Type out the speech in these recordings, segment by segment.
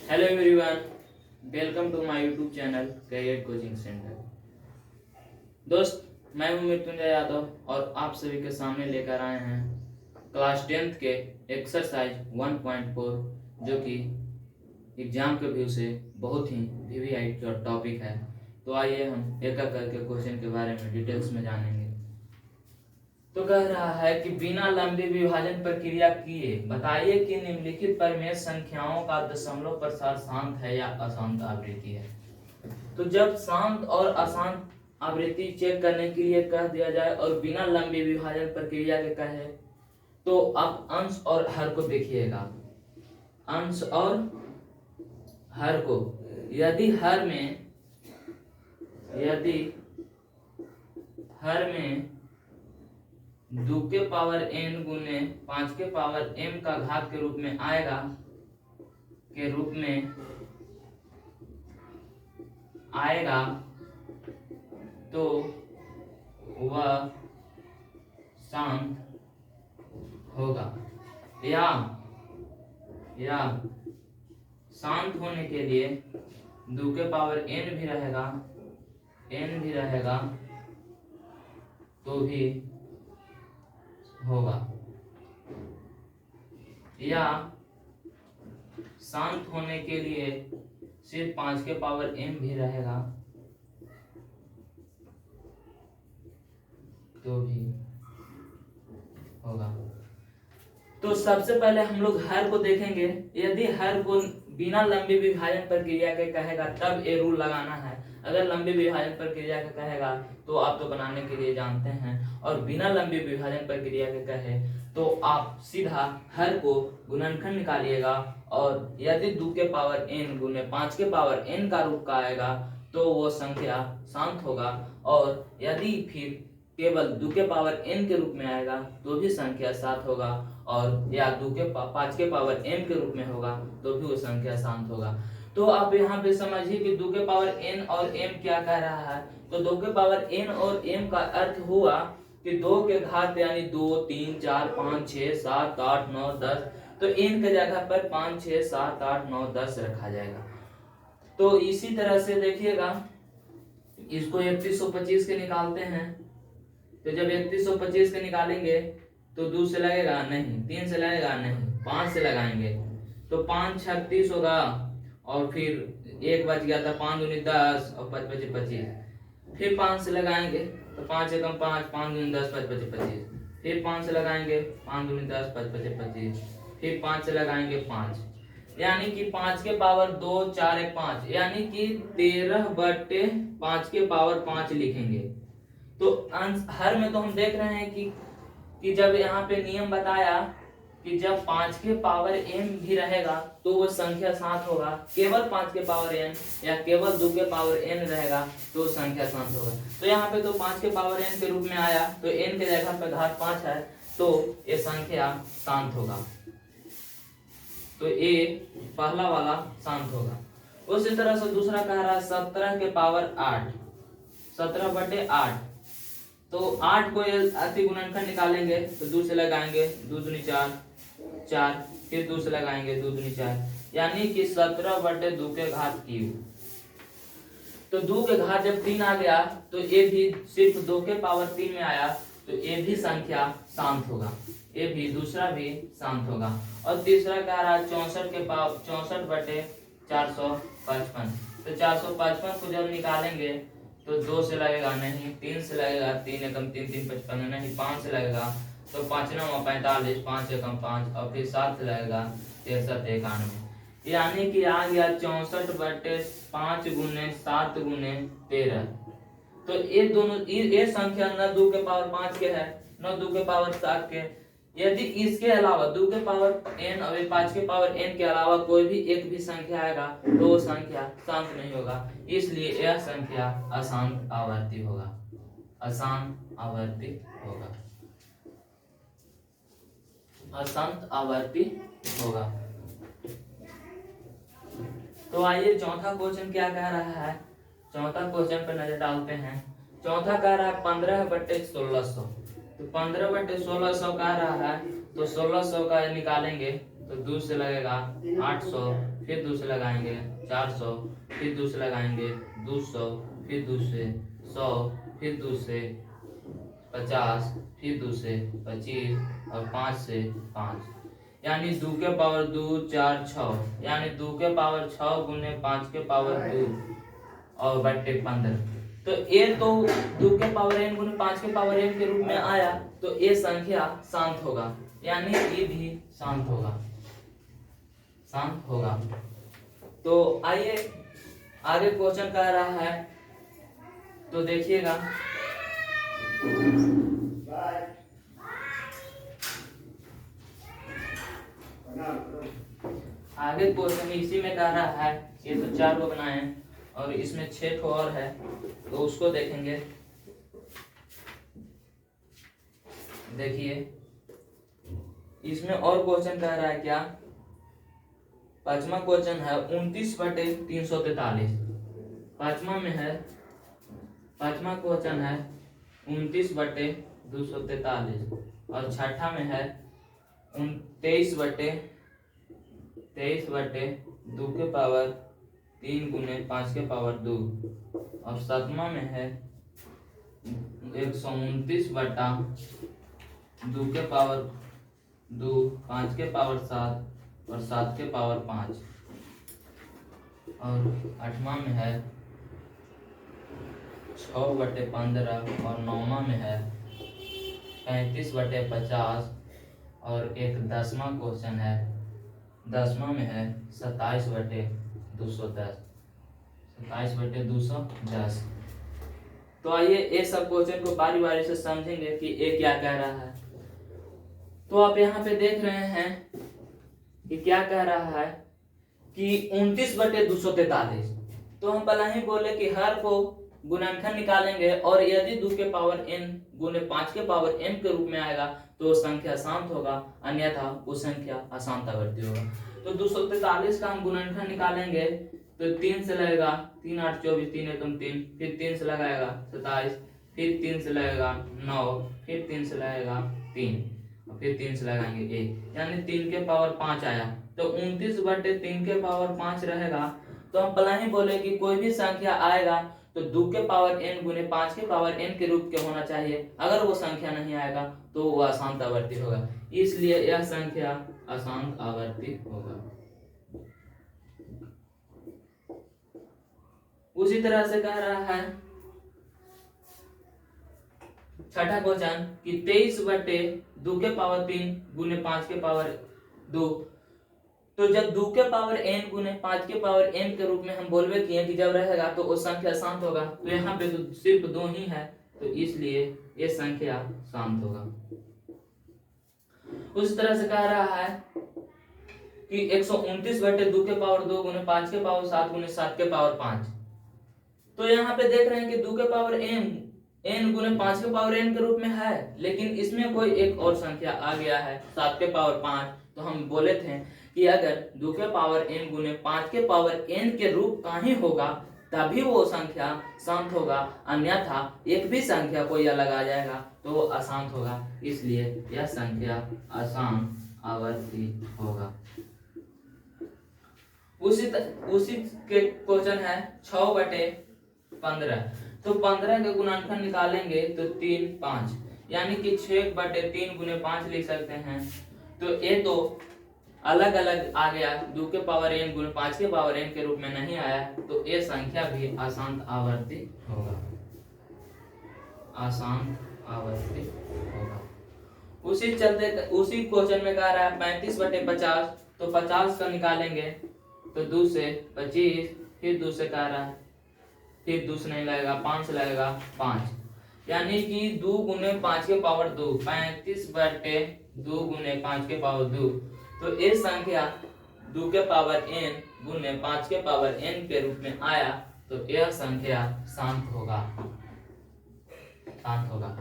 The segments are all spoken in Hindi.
Hello everyone, welcome to my YouTube channel career coaching centre. दोस्त, मैं हूं मृत्युंजय यादव और आप सभी के सामने लेकर आए हैं क्लास 10th के एक्सरसाइज 1.4 जो कि एग्जाम के व्यू से बहुत ही वीवीआईपी का टॉपिक है। तो आइए हम एक एक करके क्वेश्चन के बारे में डिटेल्स में जानेंगे। तो कह रहा है कि बिना लंबी विभाजन प्रक्रिया किए बताइए कि निम्नलिखित परिमेय संख्याओं का दशमलव प्रसार शांत है या अशांत आवृत्ति है। तो जब शांत और अशांत आवृत्ति चेक करने के लिए कह दिया जाए और बिना लंबी विभाजन प्रक्रिया के कहे तो आप अंश और हर को देखिएगा। अंश और हर को यदि हर में 2 के पावर n गुने 5 के पावर m का घात के रूप में आएगा तो वह शांत होगा। या शांत होने के लिए 2 के पावर n भी रहेगा तो भी होगा, या शांत होने के लिए सिर्फ 5 के पावर m भी रहेगा तो भी होगा। तो सबसे पहले हम लोग हर को देखेंगे। यदि हर को बिना लंबी विभाजन प्रक्रिया के कहेगा तब ये रूल लगाना है। अगर लंबी विभाजन प्रक्रिया का कहेगा तो आप तो बनाने के लिए जानते हैं, और बिना लंबी विभाजन प्रक्रिया के कहे तो आप सीधा हर को गुणनखंड निकालिएगा, और यदि 2 के पावर n गुने 5 के पावर n का रूप का आएगा तो वो संख्या शांत होगा, और यदि फिर केवल 2 के पावर n के रूप में आएगा तो भी संख्या 7 होगा, और या 5 के पावर m के रूप में होगा तो भी वो संख्या शांत होगा। तो आप यहाँ पे समझिए कि 2 के पावर n और m क्या कह रहा है। तो 2 के पावर n और m का अर्थ हुआ कि 2 के घात यानी 2, 3, 4, 5, 6, 7, 8, 9, 10। तो n के जगह पर 5, 6, 7, 8, 9, 10 रखा जाएगा। तो इसी तरह से देखिएगा, इसको 3125 के निकालते हैं। तो जब 3125 के निकालेंगे तो 2 से लगेगा नहीं, 3 से लगेगा नहीं, 5 से लगाएंगे तो 5 36 होगा, और फिर 1 बच गया था, 5 दूनी 10 और 5 बचे 25। फिर 5 से लगाएंगे तो 5 एकम 5, 5 दूनी 10, 5 बचे 25। फिर 5 से लगाएंगे, 5 दूनी 10, 5 बचे 25। फिर 5 से लगाएंगे 5, यानी कि 5 के पावर 2, 4, 1, 5, यानी कि 13/5 के पावर 5 लिखेंगे। तो हर में तो हम देख रहे हैं कि जब यहाँ पे नियम बताया कि जब 5 के पावर m भी रहेगा तो वो संख्या 7 होगा, केवल 5 के पावर n या केवल 2 के पावर n रहेगा तो संख्या 7 होगा। तो यहाँ पे तो 5 के पावर n के रूप में आया तो n के जगह पे घात 5 है तो ये संख्या शांत होगा। तो ये पहला वाला शांत होगा। उसी तरह से दूसरा कह रहा है 17 के पावर 8, 17/8। तो 8 को अति गुणनखंड निकालेंगे तो 2 से लगाएंगे, 2 दूनी 4, 4, फिर 2 से लगाएंगे, 2 दूनी 4, यानी कि 17/2 के घात क्यूब। तो 2 के घात जब 3 आ गया तो ये भी सिर्फ 2 के पावर 3 में आया तो ये भी संख्या शांत होगा, ये भी दूसरा भी शांत होगा। और तीसरा कह रहा है 64 के पावर 64/455। तो 455 को जब निकालेंगे तो 2 से लगेगा नहीं, 3 से लगेगा, 3 एकम 3, 3 55 नहीं, 5 से लगेगा तो 5 9 45, 5 एकम 5, और फिर 7 से लगेगा 63 91, यानी कि आ गया 64/5 गुने 7 गुने 13। तो ये दोनों ये संख्या न 2 के पावर 5 के है न 2 के पावर 7 के। यदि इसके अलावा 2 के पावर n और 5 के पावर n के अलावा कोई भी एक भी संख्या आएगा तो वो संख्या शांत नहीं होगा, इसलिए यह संख्या अशांत आवर्ती होगा, अशांत आवर्ती होगा, अशांत आवर्ती होगा। तो आइए चौथा क्वेश्चन क्या कह रहा है। चौथा क्वेश्चन पर नजर डालते हैं। चौथा कह रहा है 15/1600। तो 15/1600 कह रहा है तो 1600 का निकालेंगे तो 2 से लगेगा 800, फिर 2 से लगाएंगे 400, फिर 2 से लगाएंगे 200, फिर 2 से 100, फिर 2 से 50, फिर 2 से 25 और 5 से 5, यानी 2 के पावर 2 4 6, यानी 2 के पावर 6 गुने 5 के पावर 2 और बट्टे 15। तो ये तो 2 के पावर n गुने 5 के पावर n के रूप में आया, तो ये संख्या शांत होगा, यानी ये भी शांत होगा, शांत होगा। तो आइए आगे क्वेश्चन कह रहा है, तो देखिएगा। आगे क्वेश्चन इसी में कह रहा है, ये तो 4 को बनाए हैं और इसमें 6 ठो और है, तो उसको देखेंगे। देखिए इसमें और क्वेश्चन कह रहा है क्या, 5वां क्वेश्चन है 29/343। 5वां में है, 5वां क्वेश्चन है 29/243 और 6ठा में है 23/2 के पावर 3 गुने 5 के पावर 2 और 7वां में है 129/2 के पावर 2, 5 के पावर 7 और 7 के पावर 5 और 8वां में है 6/15 और 9वां में है 35/50 और एक 10वां क्वेश्चन है, 10वां में है 27/210, 27/210। तो आइए ये सब क्वेश्चन को बारी बारी से समझेंगे कि ये क्या कह रहा है। तो आप यहाँ पे देख रहे हैं कि क्या कह रहा है कि 29/243। तो हम पहले ही बोले कि हर को गुणनखंड निकालेंगे और यदि 2 के पावर n गुने 5 के पावर n के रूप में आएगा तो संख्या शांत होगा, अन्यथा वो संख्या अशांत आवर्ती होगा। तो 243 का हम गुणनखंड निकालेंगे तो 3 से लगेगा 3 8 24, 3 एकम 3, फिर 3 से लगाएगा 27, फिर 3 से लगेगा 9, फिर 3 से लगेगा 3 और फिर 3 से लगाएंगे 1, यानी 3 के पावर 5 आया। तो 29/3 के पावर 5 रहेगा। तो हम पहले ही बोले कि कोई भी संख्या आएगा तो 2 के पावर n गुने 5 के पावर n के रूप के होना चाहिए। अगर वो संख्या नहीं आएगा तो वो अशांत आवर्ती होगा, इसलिए यह संख्या अशांत आवर्ती होगा। उसी तरह से कह रहा है 6ठा क्वेश्चन कि 23/2 के पावर 3 गुने 5 के पावर 2। तो जब 2 के पावर n गुने 5 के पावर n के रूप में हम बोलबे किए कि जब रहेगा तो वो संख्या शांत होगा। तो यहाँ पे तो सिर्फ 2 ही है, तो इसलिए ये संख्या शांत होगा। उस तरह से कह रहा है कि 129/2 के पावर 2 गुने 5 के पावर 7 गुने 7 के पावर 5। तो यहाँ पे देख रहे हैं कि 2 के पावर n गुने 5 के पावर n के रूप में है, लेकिन इसमें कोई एक और संख्या आ गया है 7 के पावर 5। तो हम बोले थे कि अगर 2 के पावर n गुने 5 के पावर n के रूप का ही होगा तभी वो संख्या शांत होगा, अन्यथा एक भी संख्या कोई अलग आ जाएगा तो वो अशांत होगा, इसलिए यह संख्या अशांत आवर्ती होगा। उसी के क्वेश्चन है 6/15। तो 15 के गुणनखंड निकालेंगे तो 3 5, यानी कि 6/3 गुने 5 लिख सकते हैं। तो ये तो अलग अलग आ गया, 2 के पावर n गुने 5 के पावर n के रूप में नहीं आया, तो ये संख्या भी अशांत आवर्ती होगा, अशांत आवर्ती होगा। उसी क्वेश्चन में कह रहा है 35/50। तो 50 का निकालेंगे तो 2 से 25, फिर 2 से कह रहा है, फिर 2 से नहीं लगेगा 5 से लगेगा 5, यानी कि 2 गुने 5 के पावर 2, 35/2 गुने 5 के पावर 2। तो ये संख्या 2 के पावर n गुने 5 के पावर n के रूप में आया, तो यह संख्या शांत होगा, शांत होगा।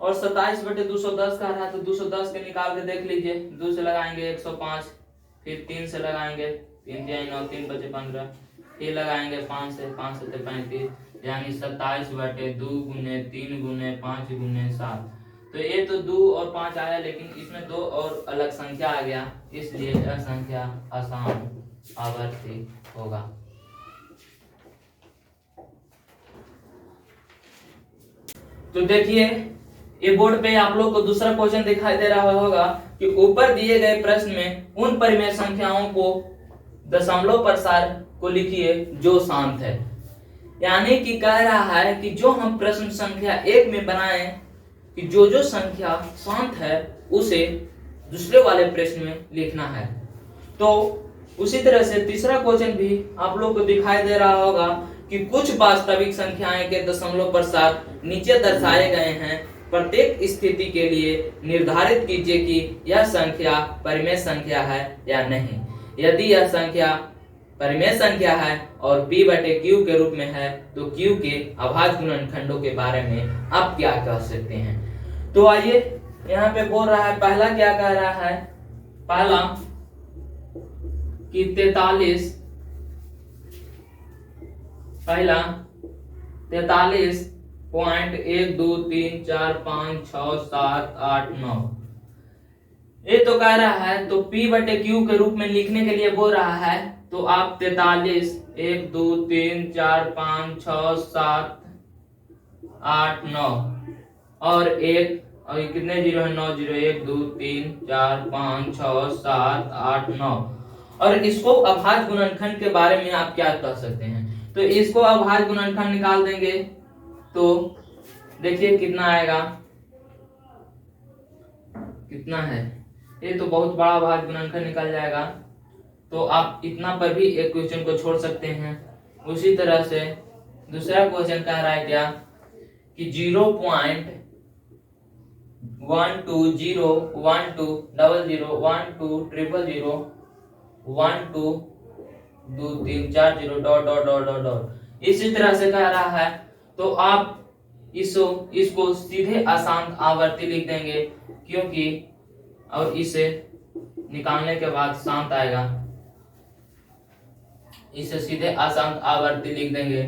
और 27/210 का रहा है, तो 210 के निकाल के देख लीजिए। 2 से लगाएंगे 105, फिर 3 से लगाएंगे 3 3 9 3 बचे 15, फिर लगाएंगे 5 से 35, यानी 27/2 गुने 3 गुने 5 गुने 7, तो ये तो 2 और 5 आया, लेकिन इसमें 2 और अलग संख्या आ गया, इसलिए यह संख्या आसान आवर्ती होगा। तो देखिए ये बोर्ड पे आप लोग को दूसरा क्वेश्चन दिखाई दे रहा होगा कि ऊपर दिए गए प्रश्न में उन परिमेय संख्याओं को दशमलव प्रसार को लिखिए जो शांत है। यानी कि कह रहा है कि जो हम प्रश्न संख्या 1 में बनाए कि जो संख्या शांत है उसे दूसरे वाले प्रश्न में लिखना है। तो उसी तरह से तीसरा क्वेश्चन भी आप लोग को दिखाई दे रहा होगा कि कुछ वास्तविक संख्याएं के दशमलव प्रसार नीचे दर्शाए गए हैं। प्रत्येक स्थिति के लिए निर्धारित कीजिए कि यह संख्या परिमेय संख्या है या नहीं। यदि यह संख्या परिमेय संख्या है और p बटे q के रूप में है तो q के अभाज्य गुणनखंडों के बारे में आप क्या कह सकते हैं। तो आइए यहाँ पे बोल रहा है, पहला क्या कह रहा है, पहला कि 43 43.1 2 3 4 5 6 7 8 9 ये तो कह रहा है। तो p बटे q के रूप में लिखने के लिए बोल रहा है, तो आप 43 1 2 3 4 5 6 7 8 9 और एक और कितने जीरो है, 9 जीरो 1 2 3 4 5 6 7 8 9 और इसको अभाज्य गुणनखंड के बारे में आप क्या कह सकते हैं। तो इसको अभाज्य गुणनखंड निकाल देंगे तो देखिए कितना आएगा, कितना है, ये तो बहुत बड़ा अभाज्य गुणनखंड निकल जाएगा। तो आप इतना पर भी एक क्वेश्चन को छोड़ सकते हैं। उसी तरह से दूसरा क्वेश्चन कह रहा है क्या कि 0.120 12 00 12 000 1 2 2 3 4 0 dot dot dot dot dot इसी तरह से कह रहा है। तो आप इसको सीधे अशांत आवर्ती लिख देंगे, क्योंकि और इसे निकालने के बाद शांत आएगा, इसे सीधे अशांत आवर्ती लिख देंगे,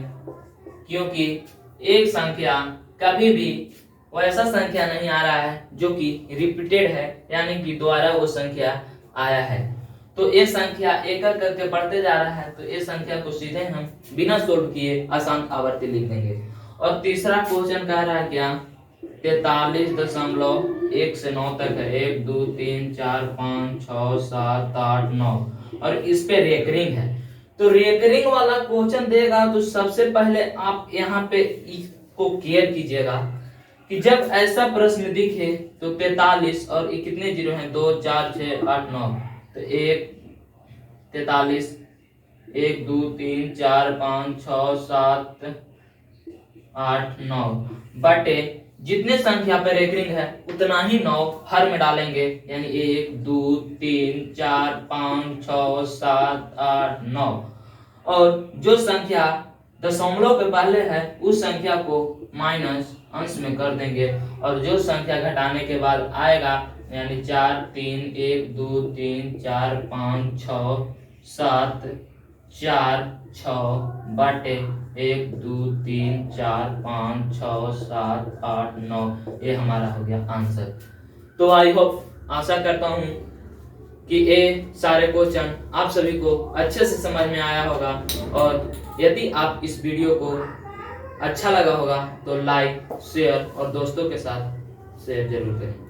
क्योंकि एक संख्या कभी भी वैसा संख्या नहीं आ रहा है जो कि रिपीटेड है, यानी कि दोबारा वो संख्या आया है। तो ये संख्या एक एक करके बढ़ते जा रहा है, तो ये संख्या को सीधे हम बिना सोल्व किए अशांत आवर्ती लिख देंगे। और तीसरा क्वेश्चन कह रहा है क्या 43.1 से 9 तक है, 1 2 3 4 5 6 7 8 9 और इस पे रेकरिंग है। तो रेकरिंग वाला क्वेश्चन देगा तो सबसे पहले आप यहाँ पे इसको केयर कीजिएगा कि जब ऐसा प्रश्न दिखे तो 43 और कितने जीरो हैं, 2 4 6 8 9 तो 43 1 2 3 4 5 6 7 8 9 बटे जितने संख्या पे रेकरिंग है उतना ही 9 हर में डालेंगे, यानी 1 2 3 4 5 6 7 8 9 और जो संख्या दशमलव के पहले है उस संख्या को माइनस अंश में कर देंगे और जो संख्या घटाने के बाद आएगा, यानी 4 3 1 2 3 4 5 6 7 4 6 बटे 1 2 3 4 5 6 7 8 9 ये हमारा हो गया आंसर। तो आई होप, आशा करता हूँ कि ये सारे क्वेश्चन आप सभी को अच्छे से समझ में आया होगा, और यदि आप इस वीडियो को अच्छा लगा होगा तो लाइक शेयर और दोस्तों के साथ शेयर जरूर करें।